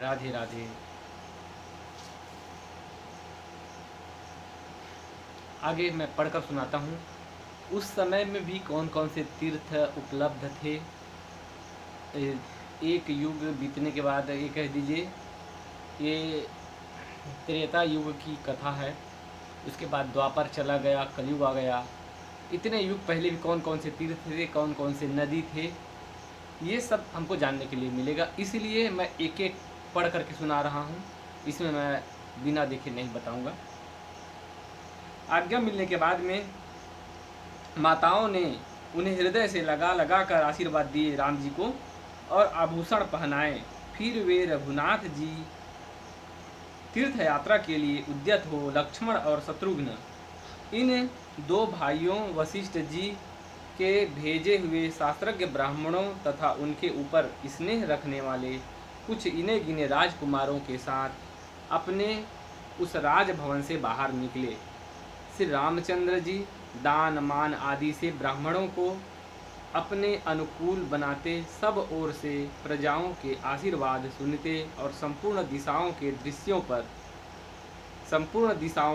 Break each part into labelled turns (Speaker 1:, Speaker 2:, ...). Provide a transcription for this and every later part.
Speaker 1: राधे राधे। आगे मैं पढ़कर सुनाता हूँ। उस समय में भी कौन कौन से तीर्थ उपलब्ध थे। एक युग बीतने के बाद ये कह दीजिए, ये त्रेता युग की कथा है। उसके बाद द्वापर चला गया, कलयुग आ गया। इतने युग पहले भी कौन कौन से तीर्थ थे, कौन कौन से नदी थे, ये सब हमको जानने के लिए मिलेगा। इसलिए मैं एक एक पढ़ करके सुना रहा हूँ। इसमें मैं बिना देखे नहीं बताऊँगा। आज्ञा मिलने के बाद में माताओं ने उन्हें हृदय से लगा लगा कर आशीर्वाद दिए राम जी को और आभूषण पहनाए। फिर वे रघुनाथ जी तीर्थ यात्रा के लिए उद्यत हो लक्ष्मण और शत्रुघ्न इन दो भाइयों वशिष्ठ जी के भेजे हुए शास्त्रज्ञ ब्राह्मणों तथा उनके ऊपर स्नेह रखने वाले कुछ इने गिने राजकुमारों के साथ अपने उस राजभवन से बाहर निकले। श्री रामचंद्र जी दान मान आदि से ब्राह्मणों को अपने अनुकूल बनाते, सब ओर से प्रजाओं के आशीर्वाद सुनते और संपूर्ण दिशाओं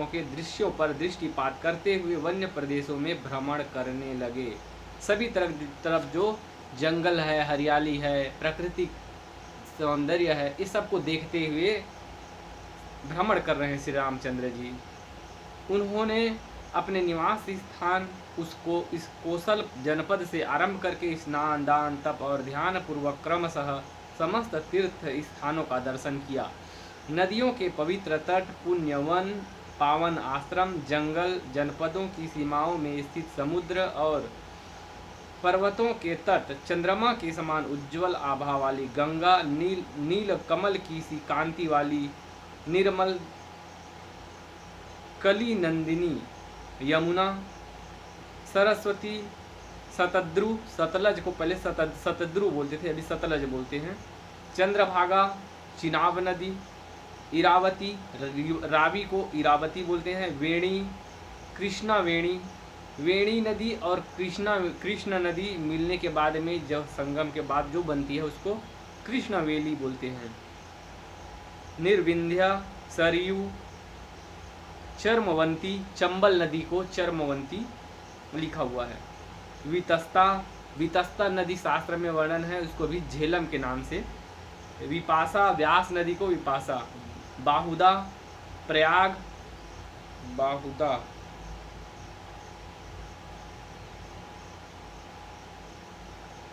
Speaker 1: के दृश्यों पर दृष्टिपात करते हुए वन्य प्रदेशों में भ्रमण करने लगे। सभी तरफ जो जंगल है, हरियाली है, प्राकृतिक सौंदर्य है, इस सब को देखते हुए भ्रमण कर रहे हैं श्री रामचंद्र जी। उन्होंने अपने निवास स्थान उसको इस कोसल जनपद से आरंभ करके स्नान, दान, तप और ध्यान पूर्वक क्रमशः समस्त तीर्थ स्थानों का दर्शन किया। नदियों के पवित्र तट, पुण्यवन, पावन आश्रम, जंगल, जनपदों की सीमाओं में स्थित समुद्र और पर्वतों के तट, चंद्रमा के समान उज्ज्वल आभा वाली गंगा, नील कमल की सी कांति वाली निर्मल कली नंदिनी यमुना, सरस्वती, सतद्रु, सतलज को पहले सतद्रु बोलते थे, अभी सतलज बोलते हैं, चंद्रभागा, चिनाब नदी, इरावती, रावी को इरावती बोलते हैं, वेणी, कृष्णा वेणी, वेणी नदी और कृष्ण नदी मिलने के बाद में जब संगम के बाद जो बनती है उसको कृष्णवेली बोलते हैं, निर्विंध्या, सरयू, चर्मवंती, चंबल नदी को चर्मवंती लिखा हुआ है, वितस्ता नदी शास्त्र में वर्णन है, उसको भी झेलम के नाम से, विपासा, व्यास नदी को विपासा, बाहुदा, प्रयाग, बाहुदा,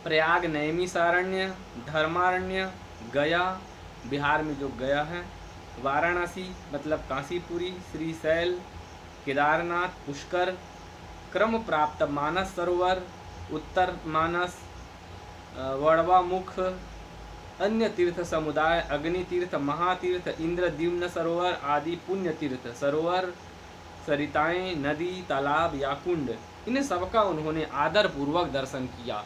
Speaker 1: प्रयाग, नैमिषारण्य, धर्मारण्य, गया, बिहार में जो गया है, वाराणसी मतलब काशीपुरी, श्रीशैल, केदारनाथ, पुष्कर, क्रम प्राप्त मानस सरोवर, उत्तर मानस, वड़वामुख, अन्य तीर्थ समुदाय, अग्नि तीर्थ, महातीर्थ, इंद्रद्युम्न सरोवर आदि पुण्य तीर्थ सरोवर, सरिताएं, नदी, तालाब या कुंड, इन सबका उन्होंने आदर पूर्वक दर्शन किया।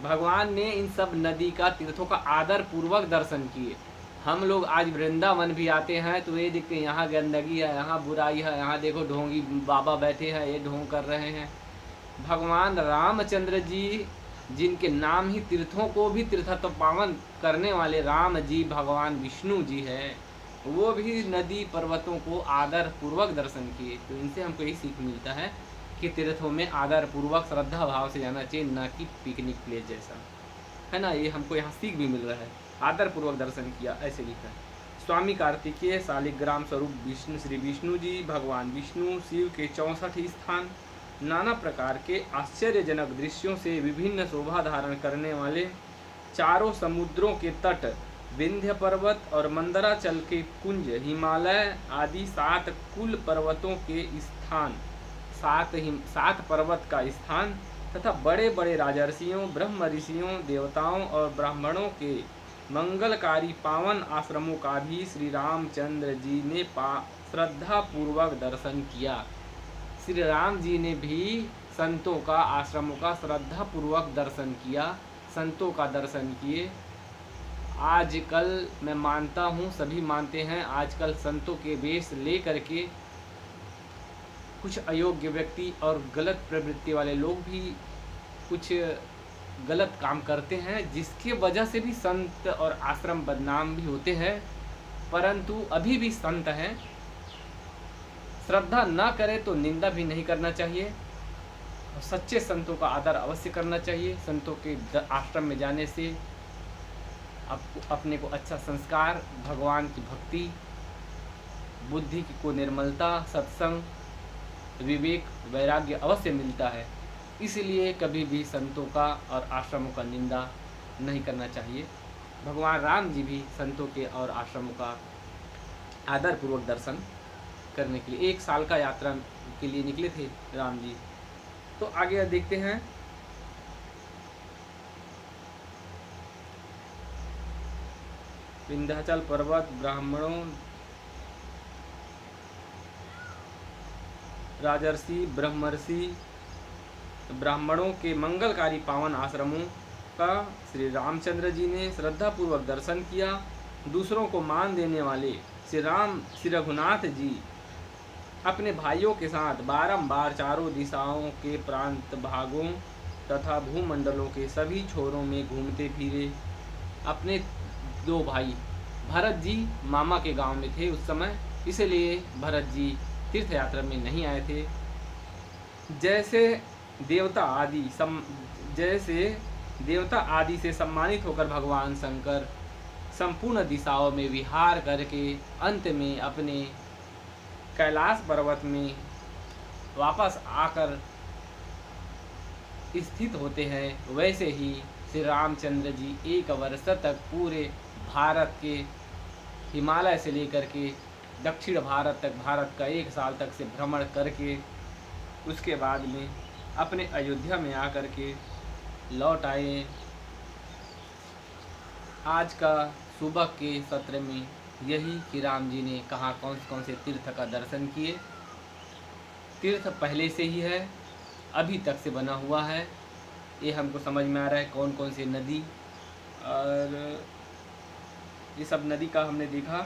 Speaker 1: भगवान ने इन सब नदी का, तीर्थों का आदर पूर्वक दर्शन किए। हम लोग आज वृंदावन भी आते हैं तो ये देखते हैं यहाँ गंदगी है, यहाँ बुराई है, यहाँ देखो ढोंगी बाबा बैठे हैं, ये ढोंग कर रहे हैं। भगवान रामचंद्र जी, जिनके नाम ही तीर्थों को भी तीर्थत्व पावन करने वाले राम जी भगवान विष्णु जी हैं, वो भी नदी पर्वतों को आदर पूर्वक दर्शन किए। तो इनसे हमको यही सीख मिलता है कि तीर्थों में आदर पूर्वक श्रद्धा भाव से जाना चाहिए, ना कि पिकनिक प्लेस जैसा, है ना। ये हमको यहाँ सीख भी मिल रहा है, आदर पूर्वक दर्शन किया, ऐसे लिखा है। स्वामी कार्तिकेय शालिग्राम स्वरूप विष्णु, श्री विष्णु जी भगवान विष्णु शिव के 64 स्थान, नाना प्रकार के आश्चर्यजनक दृश्यों से विभिन्न शोभा धारण करने वाले चारों समुद्रों के तट, विंध्य पर्वत और मंदराचल के कुंज, हिमालय आदि 7 कुल पर्वतों के स्थान, 7 पर्वत का स्थान तथा बड़े बड़े राजर्षियों, ब्रह्म ऋषियों, देवताओं और ब्राह्मणों के मंगलकारी पावन आश्रमों का भी श्री रामचंद्र जी ने श्रद्धा पूर्वक दर्शन किया। श्री राम जी ने भी संतों का, आश्रमों का श्रद्धा पूर्वक दर्शन किया, संतों का दर्शन किए। आजकल मैं मानता हूँ, सभी मानते हैं, आजकल संतों के वेश ले करके कुछ अयोग्य व्यक्ति और गलत प्रवृत्ति वाले लोग भी कुछ गलत काम करते हैं, जिसके वजह से भी संत और आश्रम बदनाम भी होते हैं। परंतु अभी भी संत हैं। श्रद्धा न करे तो निंदा भी नहीं करना चाहिए, और सच्चे संतों का आदर अवश्य करना चाहिए। संतों के आश्रम में जाने से आपको अपने को अच्छा संस्कार, भगवान की भक्ति, बुद्धि को निर्मलता, सत्संग, विवेक, वैराग्य अवश्य मिलता है। इसलिए कभी भी संतों का और आश्रमों का निंदा नहीं करना चाहिए। भगवान राम जी भी संतों के और आश्रमों का आदरपूर्वक दर्शन करने के लिए 1 साल का यात्रा के लिए निकले थे राम जी। तो आगे देखते हैं। विंध्याचल पर्वत ब्राह्मणों, राजर्षि, ब्रह्मर्षि, ब्राह्मणों के मंगलकारी पावन आश्रमों का श्री रामचंद्र जी ने श्रद्धापूर्वक दर्शन किया। दूसरों को मान देने वाले श्री रघुनाथ जी अपने भाइयों के साथ बारंबार चारों दिशाओं के प्रांत भागों तथा भूमंडलों के सभी छोरों में घूमते फिरे। अपने 2 भाई भरत जी मामा के गांव में थे उस समय, इसलिए भरत जी तीर्थ यात्रा में नहीं आए थे। जैसे देवता आदि से सम्मानित होकर भगवान शंकर संपूर्ण दिशाओं में विहार करके अंत में अपने कैलाश पर्वत में वापस आकर स्थित होते हैं, वैसे ही श्री रामचंद्र जी 1 वर्ष तक पूरे भारत के हिमालय से लेकर के दक्षिण भारत तक, भारत का 1 साल तक से भ्रमण करके उसके बाद में अपने अयोध्या में आकर के लौट आए। आज का सुबह के सत्र में यही कि राम जी ने कहाँ कौन कौन से तीर्थ का दर्शन किए। तीर्थ पहले से ही है, अभी तक से बना हुआ है, ये हमको समझ में आ रहा है कौन कौन से नदी, और ये सब नदी का हमने देखा।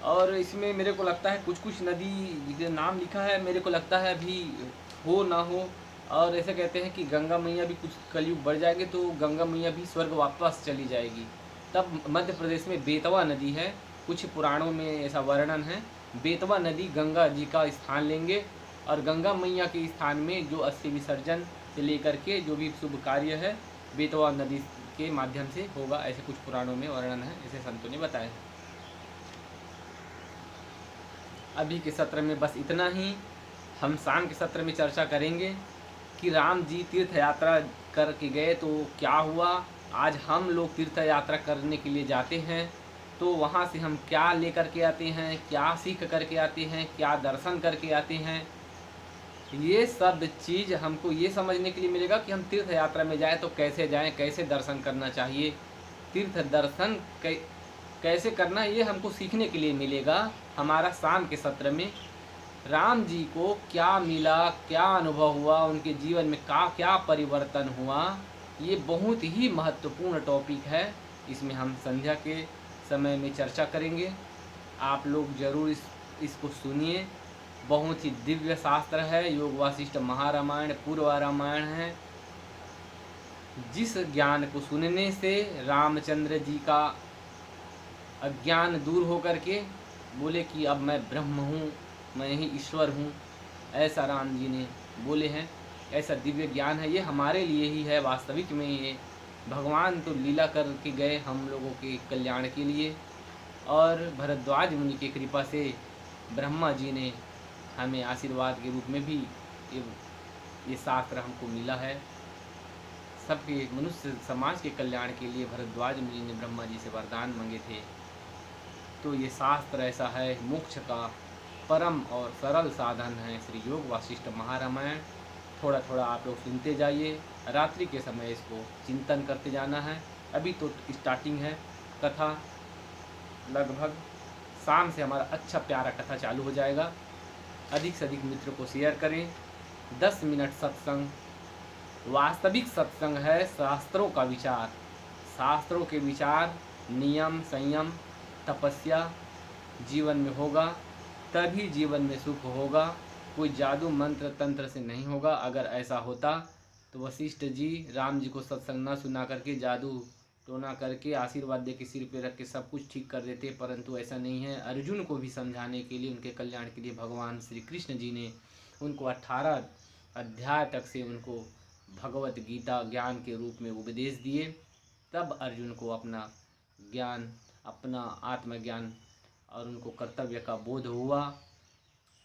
Speaker 1: और इसमें मेरे को लगता है कुछ कुछ नदी जो नाम लिखा है, मेरे को लगता है अभी हो ना हो। और ऐसे कहते हैं कि गंगा मैया भी कुछ कलयुग बढ़ जाएंगे तो गंगा मैया भी स्वर्ग वापस चली जाएगी। तब मध्य प्रदेश में बेतवा नदी है, कुछ पुराणों में ऐसा वर्णन है, बेतवा नदी गंगा जी का स्थान लेंगे और गंगा मैया के स्थान में जो अस्थि विसर्जन से लेकर के जो भी शुभ कार्य है बेतवा नदी के माध्यम से होगा, ऐसे कुछ पुराणों में वर्णन है, ऐसे संतों ने बताया। अभी के सत्र में बस इतना ही। हम शाम के सत्र में चर्चा करेंगे कि राम जी तीर्थ यात्रा करके गए तो क्या हुआ। आज हम लोग तीर्थ यात्रा करने के लिए जाते हैं तो वहाँ से हम क्या लेकर के आते हैं, क्या सीख करके आते हैं, क्या दर्शन करके आते हैं, ये सब चीज़ हमको ये समझने के लिए मिलेगा कि हम तीर्थ यात्रा में जाएं तो कैसे जाएं, कैसे दर्शन करना चाहिए, तीर्थ दर्शन कैसे करना, ये हमको सीखने के लिए मिलेगा। हमारा शाम के सत्र में राम जी को क्या मिला, क्या अनुभव हुआ, उनके जीवन में क्या परिवर्तन हुआ, ये बहुत ही महत्वपूर्ण टॉपिक है। इसमें हम संध्या के समय में चर्चा करेंगे। आप लोग जरूर इसको सुनिए। बहुत ही दिव्य शास्त्र है, योग वासिष्ठ महारामायण पूर्व रामायण है। जिस ज्ञान को सुनने से रामचंद्र जी का अज्ञान दूर हो करके बोले कि अब मैं ब्रह्म हूँ, मैं ही ईश्वर हूँ, ऐसा राम जी ने बोले हैं। ऐसा दिव्य ज्ञान है, ये हमारे लिए ही है। वास्तविक में ये भगवान तो लीला करके गए हम लोगों के कल्याण के लिए, और भरद्वाज मुनि की कृपा से ब्रह्मा जी ने हमें आशीर्वाद के रूप में भी ये शास्त्र हमको मिला है। सबके मनुष्य समाज के कल्याण के लिए भरद्वाज मुनि ने ब्रह्मा जी से वरदान मांगे थे। तो ये शास्त्र ऐसा है, मोक्ष का परम और सरल साधन है श्री योग वासिष्ठ महारामायण। थोड़ा थोड़ा आप लोग सुनते जाइए, रात्रि के समय इसको चिंतन करते जाना है। अभी तो स्टार्टिंग है कथा, लगभग शाम से हमारा अच्छा प्यारा कथा चालू हो जाएगा। अधिक से अधिक मित्र को शेयर करें। 10 मिनट सत्संग, वास्तविक सत्संग है शास्त्रों का विचार, शास्त्रों के विचार, नियम संयम तपस्या जीवन में होगा तभी जीवन में सुख होगा। कोई जादू मंत्र तंत्र से नहीं होगा। अगर ऐसा होता तो वशिष्ठ जी राम जी को सत्संग न सुना करके जादू टोना करके आशीर्वाद दे के सिर पे रख के सब कुछ ठीक कर देते, परंतु ऐसा नहीं है। अर्जुन को भी समझाने के लिए, उनके कल्याण के लिए भगवान श्री कृष्ण जी ने उनको 18 अध्याय तक से उनको भगवत गीता ज्ञान के रूप में उपदेश दिए। तब अर्जुन को अपना ज्ञान, अपना आत्मज्ञान और उनको कर्तव्य का बोध हुआ।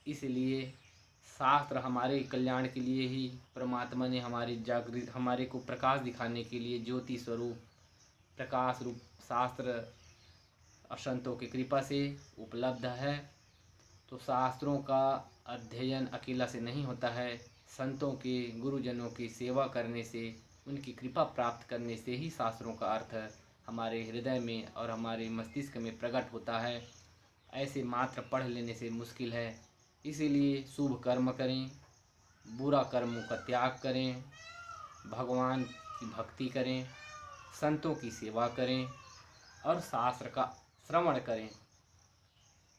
Speaker 1: इसलिए शास्त्र हमारे कल्याण के लिए ही, परमात्मा ने हमारे को प्रकाश दिखाने के लिए ज्योति स्वरूप प्रकाश रूप शास्त्र संतों की कृपा से उपलब्ध है। तो शास्त्रों का अध्ययन अकेला से नहीं होता है, संतों के, गुरुजनों की सेवा करने से, उनकी कृपा प्राप्त करने से ही शास्त्रों का अर्थ हमारे हृदय में और हमारे मस्तिष्क में प्रकट होता है। ऐसे मात्र पढ़ लेने से मुश्किल है। इसीलिए शुभ कर्म करें, बुरा कर्मों का त्याग करें, भगवान की भक्ति करें, संतों की सेवा करें और शास्त्र का श्रवण करें।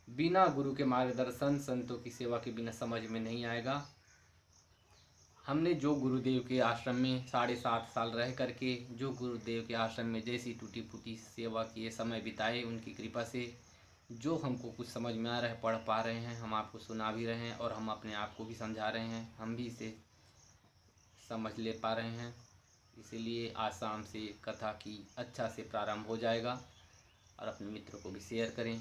Speaker 1: बिना गुरु के मार्गदर्शन, संतों की सेवा के बिना समझ में नहीं आएगा। हमने जो गुरुदेव के आश्रम में 7.5 साल रह करके, जो गुरुदेव के आश्रम में जैसी टूटी फूटी सेवा किए, समय बिताए, उनकी कृपा से जो हमको कुछ समझ में आ रहा है, पढ़ पा रहे हैं, हम आपको सुना भी रहे हैं और हम अपने आप को भी समझा रहे हैं, हम भी इसे समझ ले पा रहे हैं। इसीलिए आज शाम से कथा की अच्छा से प्रारंभ हो जाएगा और अपने मित्रों को भी शेयर करें।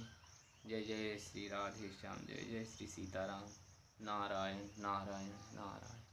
Speaker 1: जय जय श्री राधे श्याम, जय जय श्री सीताराम। नारायण नारायण नारायण।